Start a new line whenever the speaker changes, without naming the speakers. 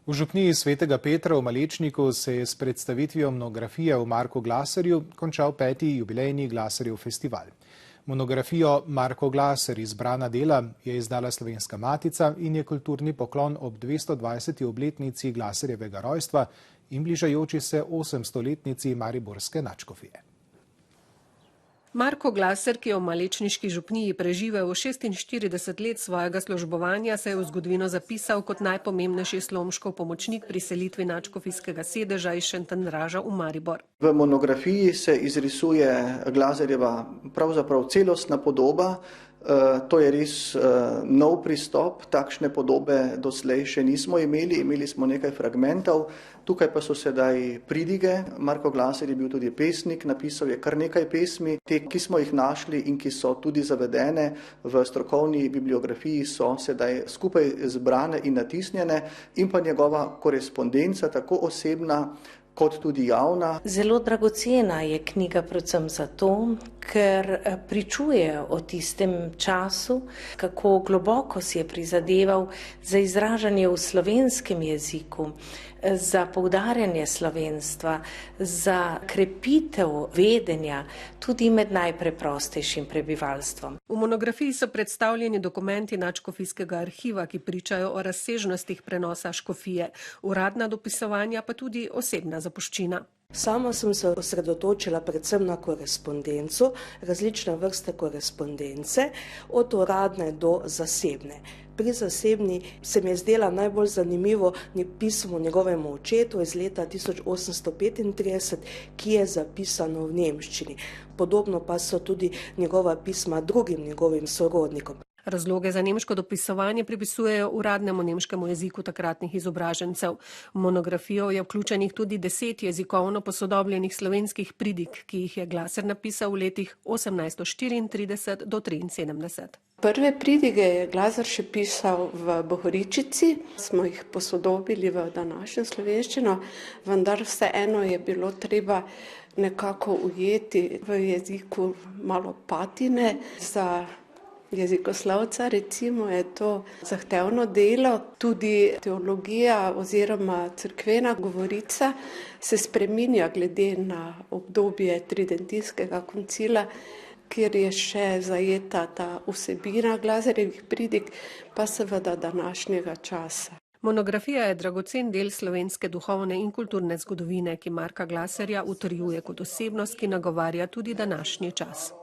V župniji Svetega Petra v Malečniku se je s predstavitvijo monografije o Marku Glaserju končal 5. jubilejni Glaserjev festival. Monografijo Marko Glaser izbrana dela je izdala Slovenska matica in je kulturni poklon ob 220. obletnici Glaserjevega rojstva in bližajoči se 800-letnici mariborske nadškofije.
Marko Glaser, ki je v malečniški župniji preživel 46 let svojega službovanja, se je v zgodovino zapisal kot najpomembnejši slomškov pomočnik pri selitvi nadškofijskega sedeža iz Šentjandraža v Maribor.
V monografiji se izrisuje Glaserjeva pravzaprav celostna podoba. To je res nov pristop, takšne podobe doslej še nismo imeli smo nekaj fragmentov, tukaj pa so sedaj pridige. Marko Glaser je bil tudi pesnik, napisal je kar nekaj pesmi, te, ki smo jih našli in ki so tudi zavedene v strokovni bibliografiji, so sedaj skupaj zbrane in natisnjene in pa njegova korespondenca, tako osebna kot tudi javna.
Zelo dragocena je knjiga predvsem zato, ker pričuje o tistem času, kako globoko si je prizadeval za izražanje v slovenskem jeziku, za poudarjanje slovenstva, za krepitev vedenja tudi med najpreprostejšim prebivalstvom.
V monografiji so predstavljeni dokumenti nadškofijskega arhiva, ki pričajo o razsežnostih prenosa škofije, uradna dopisovanja pa tudi osebna zapuščina.
Sama sem se osredotočila predvsem na korespondenco, različne vrste korespondence, od uradne do zasebne. Pri zasebni se mi je zdela najbolj zanimivo pismo njegovemu očetu iz leta 1835, ki je zapisano v nemščini. Podobno pa so tudi njegova pisma drugim njegovim sorodnikom.
Razloge za nemško dopisovanje pripisujejo uradnemu nemškemu jeziku takratnih izobražencev. V monografijo je vključenih tudi 10 jezikovno posodobljenih slovenskih pridig, ki jih je Glaser napisal v letih 1834 do 73.
Prve pridige je Glaser še pisal v Bohoričici, smo jih posodobili v današnjo slovenščino, vendar vseeno je bilo treba nekako ujeti v jeziku malo patine. Za jezikoslovca recimo je to zahtevno delo, tudi teologija oziroma cerkvena govorica se spreminja glede na obdobje tridentijskega koncila, kjer je še zajeta ta vsebina Glaserjevih pridig, pa seveda današnjega časa.
Monografija je dragocen del slovenske duhovne in kulturne zgodovine, ki Marka Glaserja utrjuje kot osebnost, ki nagovarja tudi današnji čas.